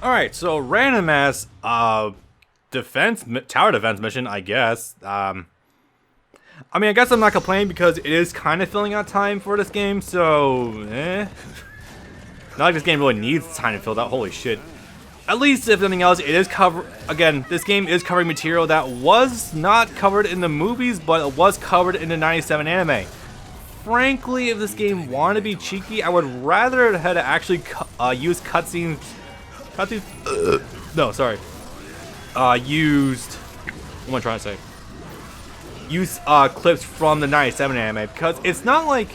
Alright, so random ass tower defense mission, I guess. I mean, I guess I'm not complaining because it is kind of filling out time for this game, so not like this game really needs time to fill out. Holy shit. At least, if nothing else, it is again, this game is covering material that was not covered in the movies, but it was covered in the 97 anime. Frankly, if this game wanted to be cheeky, I would rather it had actually use cutscenes. No, sorry. Used. What am I trying to say? Use clips from the 97 anime, because it's not like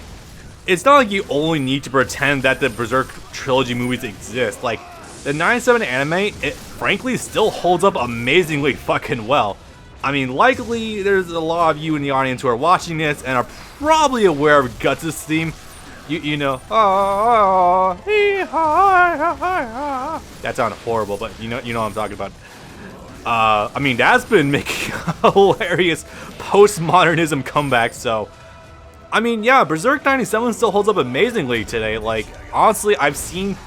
you only need to pretend that the Berserk trilogy movies exist. Like, the 97 anime, it frankly still holds up amazingly fucking well. I mean, likely there's a lot of you in the audience who are watching this and are probably aware of Guts' theme. You know, that sounded horrible, but you know what I'm talking about. I mean, that's been making a hilarious postmodernism comeback, so I mean, yeah, Berserk 97 still holds up amazingly today. Like, honestly, I've seen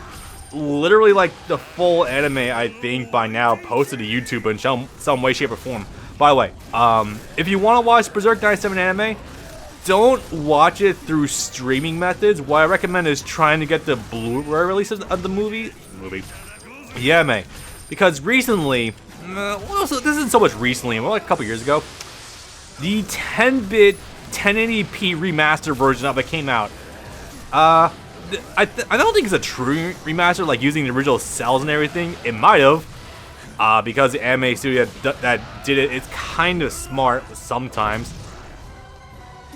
literally like the full anime, I think, by now posted to YouTube in some way, shape, or form. By the way, if you want to watch Berserk 97 anime, don't watch it through streaming methods. What I recommend is trying to get the Blu-ray releases of the movie. Yeah, mate. Because recently, well, this isn't so much recently, more like a couple years ago, the 10-bit 1080p remaster version of it came out. I don't think it's a true remaster, like using the original cells and everything. It might have, because the anime studio that did it, it's kind of smart sometimes.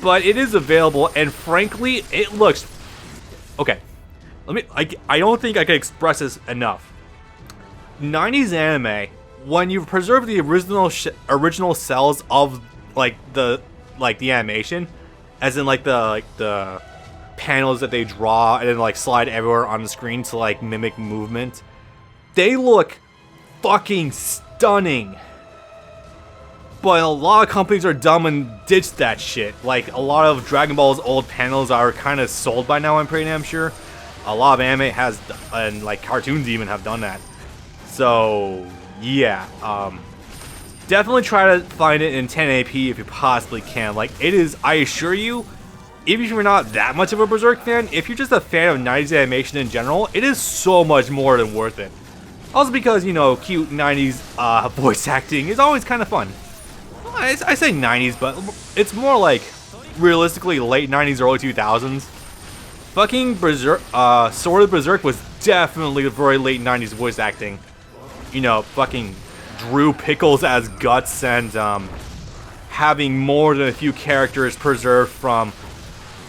But it is available, and frankly, it looks okay. I don't think I can express this enough. 90s anime, when you preserve the original cells of the animation, as in the panels that they draw and then like slide everywhere on the screen to like mimic movement, they look fucking stunning. But a lot of companies are dumb and ditch that shit. Like, a lot of Dragon Ball's old panels are kind of sold by now, I'm pretty damn sure. A lot of anime has, and like cartoons even have done that. So, yeah. Definitely try to find it in 1080p if you possibly can. Like, it is, I assure you, even if you're not that much of a Berserk fan, if you're just a fan of 90s animation in general, it is so much more than worth it. Also because, you know, cute 90s voice acting is always kind of fun. I say 90s, but it's more like realistically late 90s, early 2000s. Fucking Berserk, Sword of Berserk was definitely very late 90s voice acting. You know, fucking Drew Pickles as Guts and having more than a few characters preserved from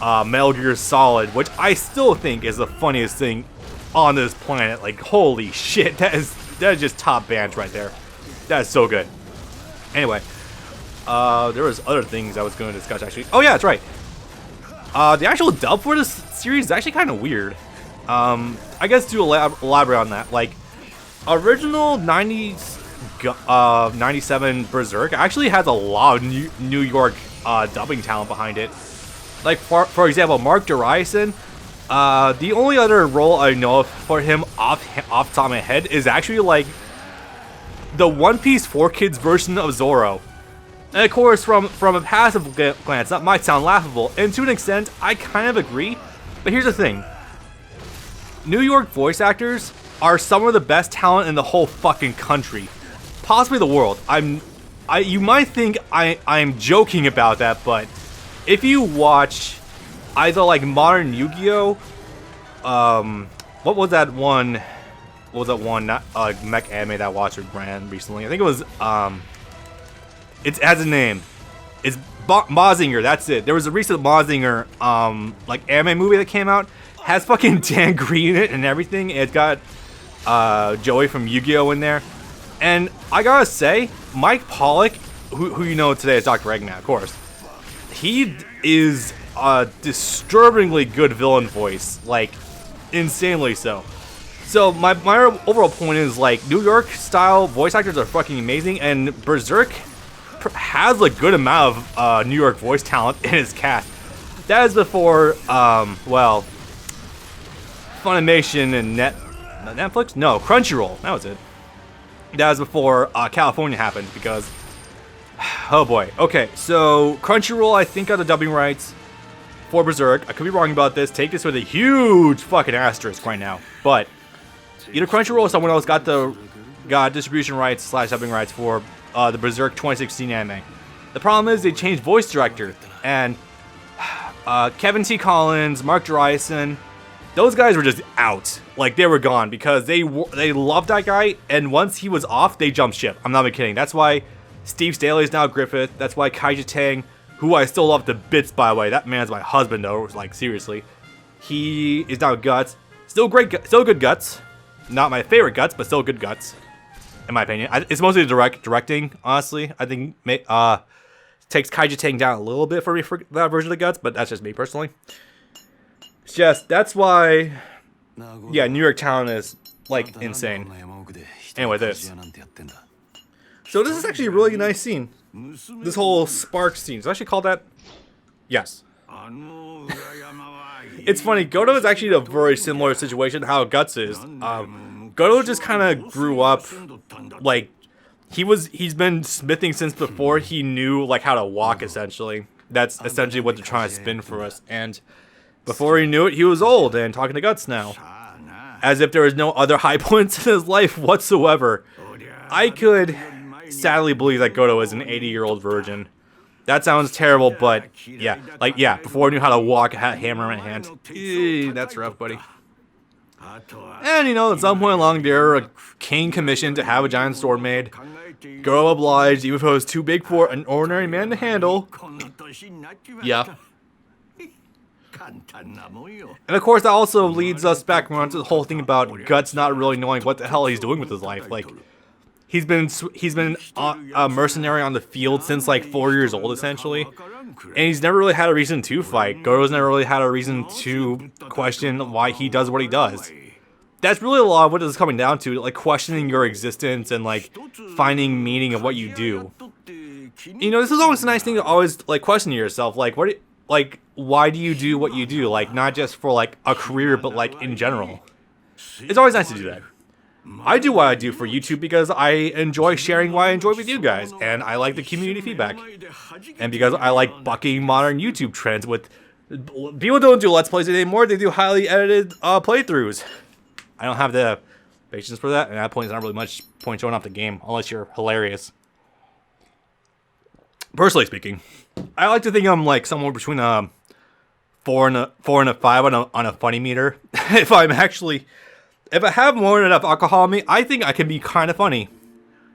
Metal Gear Solid, which I still think is the funniest thing on this planet. Like, holy shit, that is just top bands right there. That is so good. Anyway. There was other things I was going to discuss, actually. Oh, yeah, that's right. The actual dub for this series is actually kind of weird. I guess to elaborate on that, like, original 90s, 97 Berserk actually has a lot of New York dubbing talent behind it. Like, for example, Mark Derison, the only other role I know of for him off the top of my head is actually, like, the One Piece 4Kids version of Zoro. And of course, from a passive glance, that might sound laughable, and to an extent, I kind of agree. But here's the thing. New York voice actors are some of the best talent in the whole fucking country. Possibly the world. You might think I'm joking about that, but if you watch either like modern Yu-Gi-Oh! What was that one mech anime that I watched with Brand recently? I think it was, it has a name. It's Mazinger, that's it. There was a recent Mazinger, like, anime movie that came out. Has fucking Dan Green in it and everything. It's got, Joey from Yu-Gi-Oh! In there. And I gotta say, Mike Pollock, who you know today as Dr. Eggman, of course, he is a disturbingly good villain voice. Like, insanely so. So, my overall point is, like, New York style voice actors are fucking amazing, and Berserk has a good amount of New York voice talent in his cast. That is before, well, Funimation and Netflix? No, Crunchyroll. That was it. That was before California happened because... Oh boy. Okay, so Crunchyroll, I think, got the dubbing rights for Berserk. I could be wrong about this. Take this with a huge fucking asterisk right now. But either Crunchyroll or someone else got distribution rights / dubbing rights for the Berserk 2016 anime. The problem is they changed voice director, and Kevin T. Collins, Mark Dreisen, those guys were just out. Like, they were gone because they loved that guy, and once he was off, they jumped ship. I'm not even kidding. That's why Steve Staley is now Griffith. That's why Kaiji Tang, who I still love to bits, by the way. That man's my husband, though. Like, seriously. He is now Guts. Still good Guts. Not my favorite Guts, but still good Guts, in my opinion. It's mostly directing, honestly. I think takes Kaiji Tang down a little bit for me for that version of Guts, but that's just me personally. It's just, that's why, yeah, New York Town is, like, insane. Anyway, this. So this is actually a really nice scene. This whole spark scene. Is it actually called that? Yes. It's funny, Goto is actually in a very similar situation to how Guts is. Goto just kind of grew up, like, he's been smithing since before he knew, like, how to walk, essentially. That's essentially what they're trying to spin for us. And before he knew it, he was old and talking to Guts now. As if there was no other high points in his life whatsoever. I could sadly believe that Goto is an 80-year-old virgin. That sounds terrible, but yeah. Like, yeah, before I knew how to walk, I had a hammer in my hand. That's rough, buddy. And, you know, at some point along there, a king commissioned to have a giant sword made. Goto obliged, even if it was too big for an ordinary man to handle. Yeah. And of course, that also leads us back around to the whole thing about Guts not really knowing what the hell he's doing with his life. Like, he's been a mercenary on the field since like 4 years old, essentially. And he's never really had a reason to fight. Goto's never really had a reason to question why he does what he does. That's really a lot of what this is coming down to, like questioning your existence and like finding meaning of what you do. You know, this is always a nice thing to always like question yourself, like why do you do what you do? Like, not just for like a career, but like in general. It's always nice to do that. I do what I do for YouTube because I enjoy sharing what I enjoy with you guys, and I like the community feedback. And because I like bucking modern YouTube trends with... People don't do Let's Plays anymore, they do highly edited playthroughs. I don't have the patience for that, and at that point, there's not really much point showing off the game, unless you're hilarious. Personally speaking, I like to think I'm like somewhere between a 4 and a 5 on a funny meter. If I have more than enough alcohol in me, I think I can be kind of funny.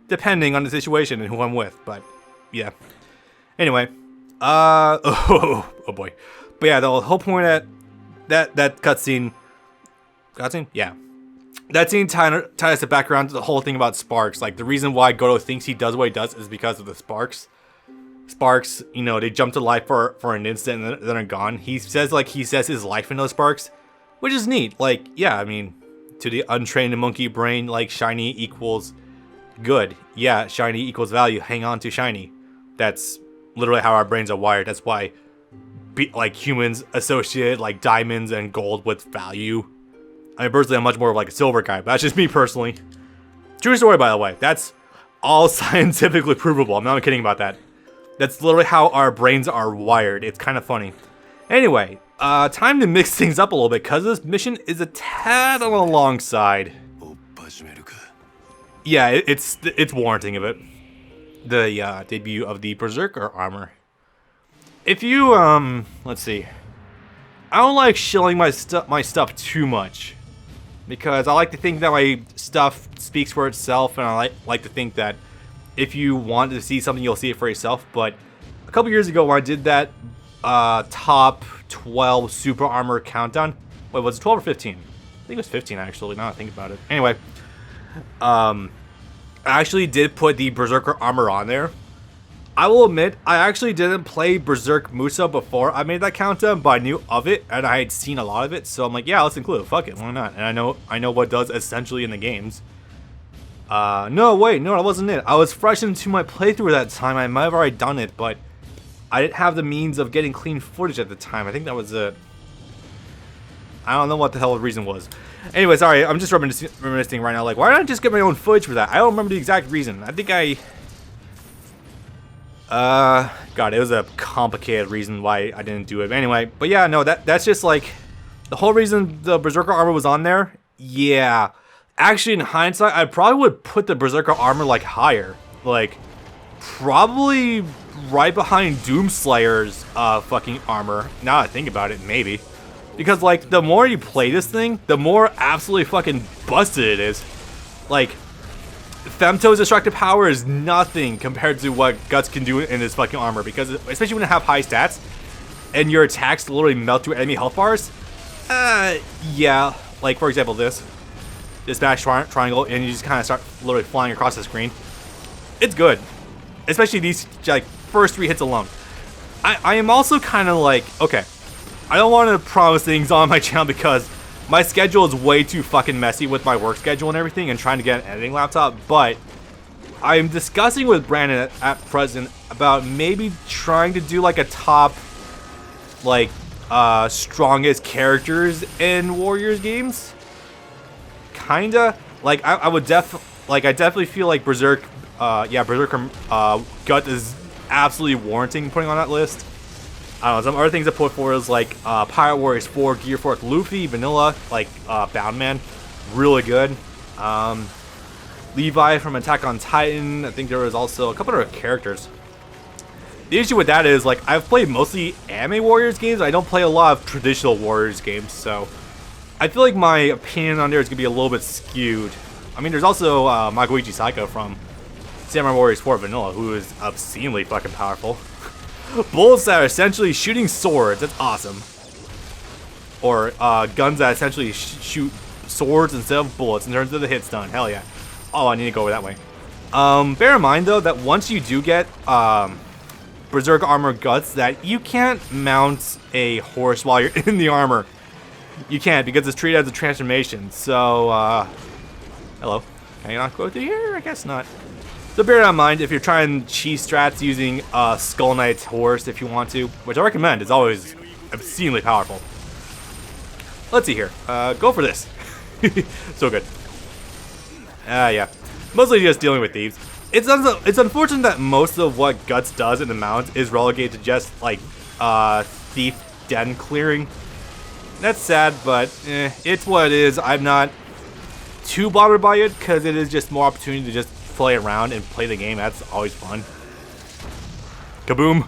Depending on the situation and who I'm with, but yeah. Anyway, oh boy. But yeah, the whole point at that cutscene, yeah. That scene ties us the background to the whole thing about sparks. Like, the reason why Goto thinks he does what he does is because of the sparks. Sparks, you know, they jump to life for an instant and then they're gone. He says his life in those sparks, which is neat. Like, yeah, I mean, to the untrained monkey brain, like, shiny equals good. Yeah, shiny equals value. Hang on to shiny. That's literally how our brains are wired. That's why, like, humans associate, like, diamonds and gold with value. I mean, personally, I'm much more of, like, a silver guy, but that's just me personally. True story, by the way. That's all scientifically provable. I'm not kidding about that. That's literally how our brains are wired. It's kind of funny. Anyway, time to mix things up a little bit, because this mission is a tad on the long side. Yeah, it's warranting of it. The debut of the Berserker armor. If you, let's see. I don't like shilling my stuff too much, because I like to think that my stuff speaks for itself, and I like to think that if you want to see something, you'll see it for yourself. But a couple years ago, when I did that top 12 super armor countdown, wait, was it 12 or 15? I think it was 15 actually. Now I think about it. Anyway, I actually did put the Berserker armor on there. I will admit, I actually didn't play Berserk Musa before I made that countdown, but I knew of it and I had seen a lot of it, so I'm like, yeah, let's include it. Fuck it, why not? And I know what it does essentially in the games. No, wait, no, that wasn't it. I was fresh into my playthrough at that time. I might have already done it, but I didn't have the means of getting clean footage at the time. I think that was it. I don't know what the hell the reason was. Anyway, sorry, I'm just reminiscing right now. Like, why didn't I just get my own footage for that? I don't remember the exact reason. I think God, it was a complicated reason why I didn't do it. Anyway, but yeah, no, that's just like the whole reason the Berserker armor was on there. Yeah, actually, in hindsight, I probably would put the Berserker armor like higher, like probably right behind Doomslayer's fucking armor. Now that I think about it, maybe. Because, like, the more you play this thing, the more absolutely fucking busted it is. Like, Femto's destructive power is nothing compared to what Guts can do in his fucking armor. Because, especially when you have high stats, and your attacks literally melt through enemy health bars. Yeah. Like, for example, this smash triangle, and you just kind of start literally flying across the screen. It's good. Especially these, like, first 3 hits alone. I am also kind of like, okay, I don't want to promise things on my channel because my schedule is way too fucking messy with my work schedule and everything and trying to get an editing laptop, but I'm discussing with Brandon at present about maybe trying to do like a top, like, strongest characters in Warriors games. Kinda. Like, I definitely feel like Berserk, Berserker, Gut is absolutely warranting putting on that list. I don't know, some other things I put forward is like Pirate Warriors 4, Gear Force, Luffy, Vanilla, like Bound Man, really good. Levi from Attack on Titan. I think there was also a couple other characters. The issue with that is, like, I've played mostly anime Warriors games. I don't play a lot of traditional Warriors games, so I feel like my opinion on there is gonna be a little bit skewed. I mean, there's also Magoichi Saika from Samurai Warriors 4 Vanilla, who is obscenely fucking powerful. Bullets that are essentially shooting swords. That's awesome. Or guns that essentially shoot swords instead of bullets in terms of the hit stun. Hell yeah. Oh, I need to go that way. Bear in mind, though, that once you do get Berserk armor Guts, that you can't mount a horse while you're in the armor. You can't, because it's treated as a transformation. So, hello. Can you not go through here? I guess not. So bear that in mind if you're trying cheese strats using Skull Knight's horse if you want to, which I recommend. It's always obscenely powerful. Let's see here. Go for this. So good. Yeah. Mostly just dealing with thieves. It's unfortunate that most of what Guts does in the mount is relegated to just like thief den clearing. That's sad, but it's what it is. I'm not too bothered by it because it is just more opportunity to just play around and play the game. That's always fun. Kaboom.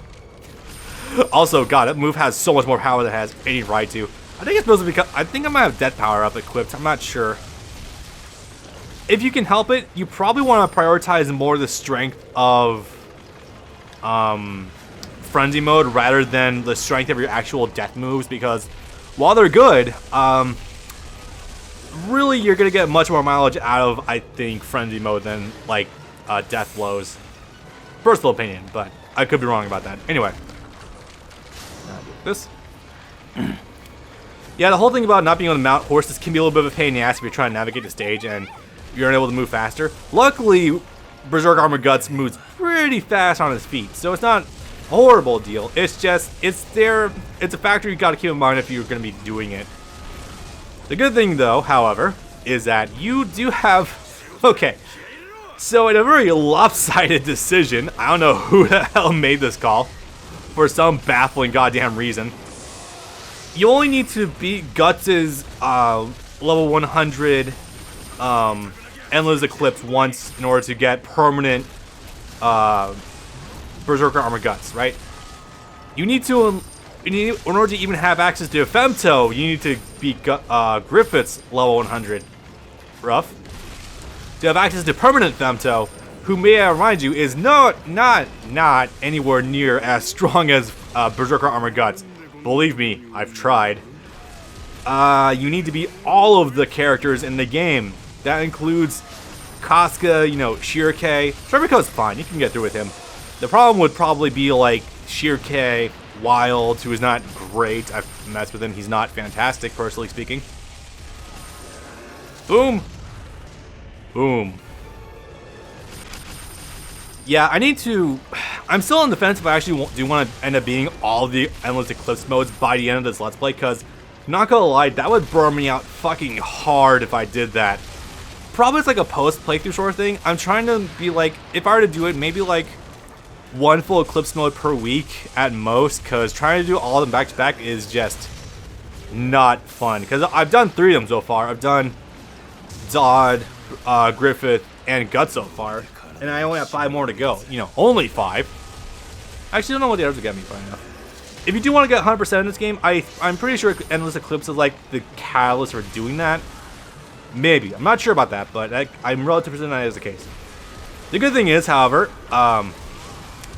Also, God, that move has so much more power than it has any right to. I think it's mostly because I think I might have Death Power up equipped. I'm not sure. If you can help it, you probably want to prioritize more the strength of Frenzy Mode rather than the strength of your actual death moves, because while they're good, really you're going to get much more mileage out of, I think, Frenzy Mode than, like, Death Blows. Personal opinion, but I could be wrong about that. Anyway. This. Yeah, the whole thing about not being able to mount horses can be a little bit of a pain in the ass if you're trying to navigate the stage and you're unable to move faster. Luckily, Berserk Armor Guts moves pretty fast on his feet, so it's not a horrible deal. It's just, it's a factor you got to keep in mind if you're going to be doing it. The good thing, though, however, is that you do have... Okay, so in a very lopsided decision, I don't know who the hell made this call, for some baffling goddamn reason, you only need to beat Guts' level 100 Endless Eclipse once in order to get permanent Berserker Armor Guts, right? You need to... in order to even have access to Femto, you need to beat Griffith's level 100. Rough. To have access to permanent Femto, who, may I remind you, is not anywhere near as strong as Berserker Armor Guts. Believe me, I've tried. You need to beat all of the characters in the game. That includes Casca, you know, Shirke. Treviko's fine, you can get through with him. The problem would probably be like Shirke, Wild, who is not great. I've messed with him. He's not fantastic, personally speaking. Boom. Boom. Yeah, I need to... I'm still on the fence if I actually do want to end up beating all the Endless Eclipse modes by the end of this Let's Play, because Not gonna lie, that would burn me out fucking hard if I did that. Probably it's like a post-playthrough sort of thing. I'm trying to be like, if I were to do it, maybe like one full Eclipse mode per week at most, because trying to do all of them back to back is just not fun. Because I've done 3 of them so far. I've done Dodd, Griffith, and Guts so far. And I only have 5 more to go. You know, only 5. Actually, I don't know what the others will get me, funny enough. If you do want to get 100% in this game, I'm pretty sure Endless Eclipse is like the catalyst for doing that. Maybe. I'm not sure about that, but I'm relatively certain that is the case. The good thing is, however,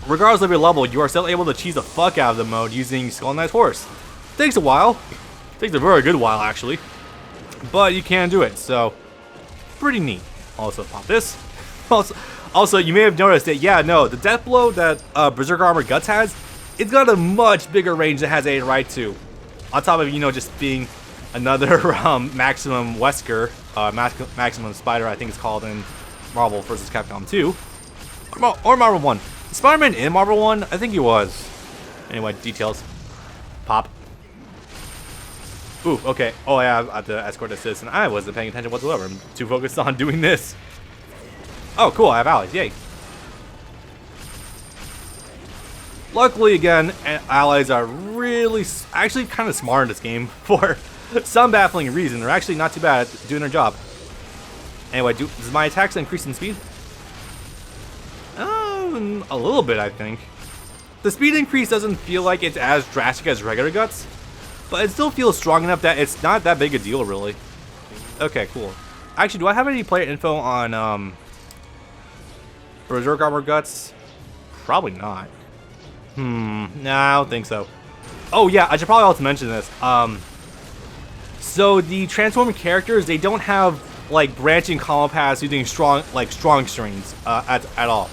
regardless of your level, you are still able to cheese the fuck out of the mode using Skull Knight's Horse. Takes a while. Takes a very good while, actually. But you can do it, so pretty neat. Also, pop this. Also, you may have noticed that, yeah, no, the death blow that Berserk Armor Guts has, it's got a much bigger range than it has a right to. On top of, you know, just being another Maximum Wesker, Maximum Spider, I think it's called in Marvel vs. Capcom 2. Or Marvel 1. Spider-Man in Marvel 1? I think he was. Anyway, details. Pop. Ooh, okay. Oh, yeah, I have to escort assist, and I wasn't paying attention whatsoever. I'm too focused on doing this. Oh, cool, I have allies. Yay. Luckily, again, allies are really, actually kind of smart in this game for some baffling reason. They're actually not too bad at doing their job. Anyway, does my attacks increase in speed? A little bit, I think. The speed increase doesn't feel like it's as drastic as regular Guts, but it still feels strong enough that it's not that big a deal, really. Okay, cool. Actually, do I have any player info on Berserk Armor Guts? Probably not. Nah, I don't think so. Oh yeah, I should probably also mention this. So the transforming characters, they don't have like branching combo paths using strong strings at all.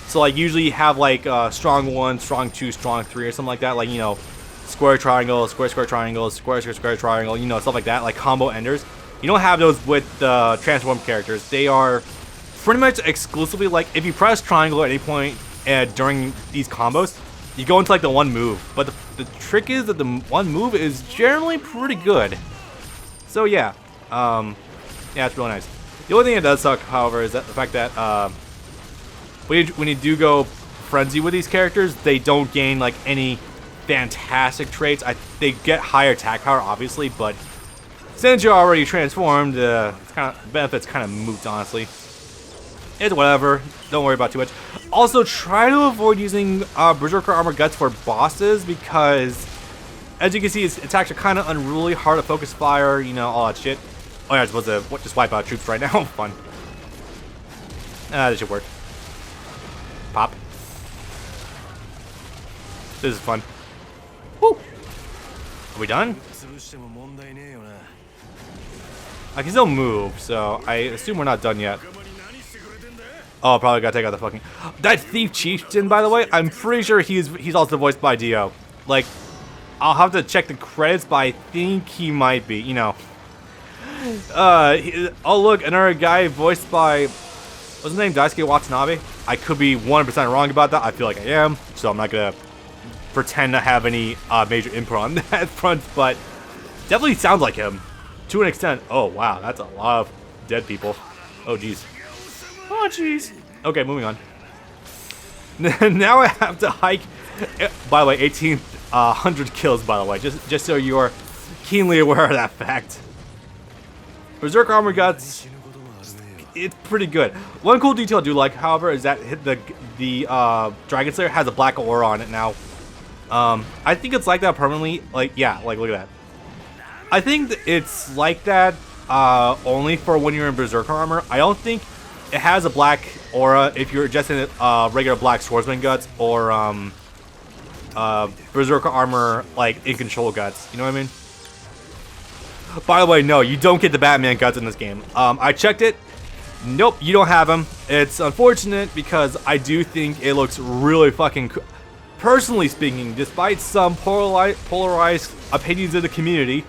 So like usually you have like strong 1, strong 2, strong 3 or something like that. Like, you know, square triangle, square square triangle, square square square triangle, you know, stuff like that, like combo enders. You don't have those with the transform characters. They are pretty much exclusively like if you press triangle at any point during these combos, you go into like the one move. But the trick is that the one move is generally pretty good. So yeah, yeah, it's really nice. The only thing that does suck, however, is that the fact that when you do go frenzy with these characters, they don't gain like any fantastic traits. They get higher attack power, obviously, but since you're already transformed, it's kind of benefits kind of moot, honestly. It's whatever. Don't worry about too much. Also, try to avoid using Berserker Armor Guts for bosses because, as you can see, its attacks are kind of unruly, hard to focus fire, you know, all that shit. Oh yeah, I'm supposed to just wipe out troops right now. Fun. This should work. Pop. This is fun. Woo! Are we done? I can still move, so I assume we're not done yet. Oh, probably gotta take out the fucking... That Thief Chieftain, by the way, I'm pretty sure he's also voiced by Dio. Like, I'll have to check the credits, but I think he might be, you know. Oh, look, another guy voiced by... What's his name? Daisuke Watanabe? I could be 100% wrong about that. I feel like I am, so I'm not gonna pretend to have any major input on that front, but definitely sounds like him. To an extent. Oh, wow, that's a lot of dead people. Oh, jeez. Oh, jeez. Okay, moving on. Now I have to hike. By the way, 1,800 kills, by the way, just so you're keenly aware of that fact. Berserk Armor Guts, it's pretty good. One cool detail I do like, however, is that the Dragon Slayer has a black aura on it now. I think it's like that permanently. Like, yeah, like, look at that. I think it's like that only for when you're in Berserker armor. I don't think it has a black aura if you're just in regular black Swordsman Guts or Berserker armor, like in Control Guts. You know what I mean? By the way, no, you don't get the Batman Guts in this game. I checked it. Nope, you don't have them. It's unfortunate because I do think it looks really fucking cool. Personally speaking, despite some polarized opinions in the community,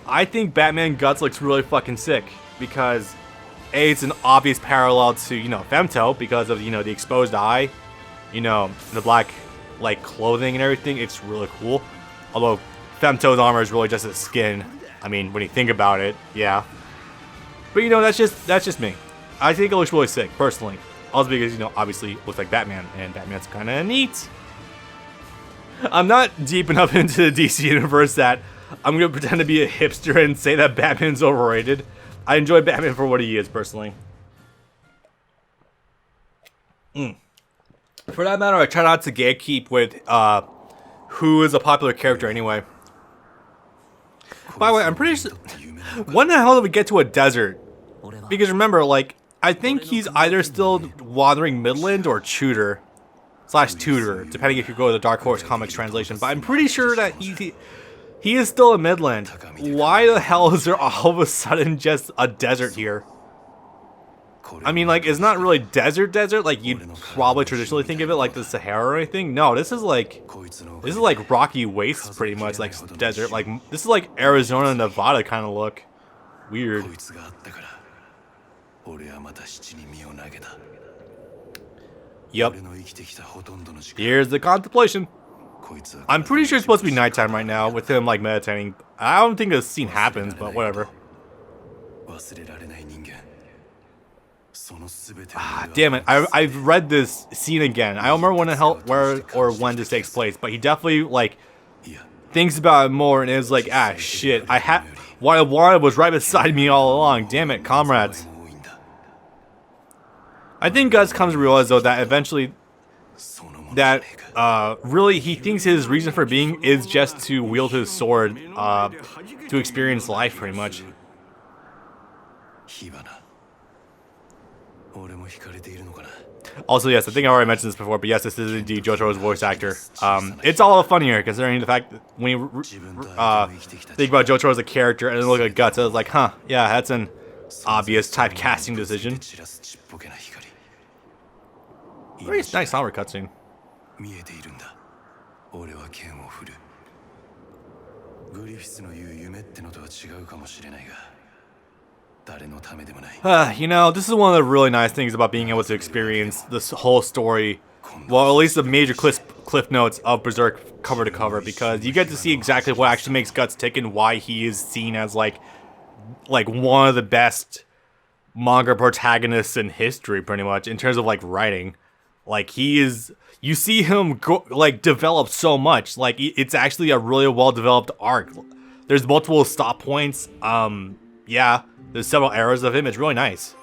I think Batman Guts looks really fucking sick because A, it's an obvious parallel to, you know, Femto because of, you know, the exposed eye, you know, the black, like, clothing and everything. It's really cool. Although Femto's armor is really just his skin. I mean, when you think about it, yeah. But you know, that's just me. I think it looks really sick, personally. Also because, you know, obviously it looks like Batman, and Batman's kind of neat. I'm not deep enough into the DC universe that I'm going to pretend to be a hipster and say that Batman's overrated. I enjoy Batman for what he is, personally. For that matter, I try not to gatekeep with who is a popular character anyway. By the way, I'm pretty sure... When the hell did we get to a desert? Because remember, like, I think he's either still wandering Midland or Tudor. / Tudor, depending if you go to the Dark Horse Comics translation. But I'm pretty sure that he is still in Midland. Why the hell is there all of a sudden just a desert here? I mean, like, it's not really desert like you'd probably traditionally think of it, like the Sahara or anything. No, this is like rocky wastes, pretty much, like desert. Like, this is like Arizona, Nevada kind of look. Weird. Yep. Here's the contemplation. I'm pretty sure it's supposed to be nighttime right now with him, like, meditating. I don't think this scene happens, but whatever. Ah, damn it. I've read this scene again. I don't remember when the hell, where or when this takes place, but he definitely, like, thinks about it more and is like, ah, shit. What I wanted was right beside me all along. Damn it, comrades. I think Gus comes to realize, though, that eventually that really he thinks his reason for being is just to wield his sword to experience life, pretty much. Also, yes, I think I already mentioned this before, but yes, this is indeed Jotaro's voice actor. It's all funnier considering the fact that when you think about Jotaro as a character and then look at Guts, I was like, huh, yeah, that's an obvious typecasting decision. Very nice sound cutscene. You know, this is one of the really nice things about being able to experience this whole story, well, at least the major cliff notes of Berserk cover to cover, because you get to see exactly what actually makes Guts tick and why he is seen as like one of the best manga protagonists in history, pretty much, in terms of like writing. Like, he is, you see him develop so much. Like, it's actually a really well developed arc. There's multiple stop points. Yeah, there's several eras of him. It's really nice.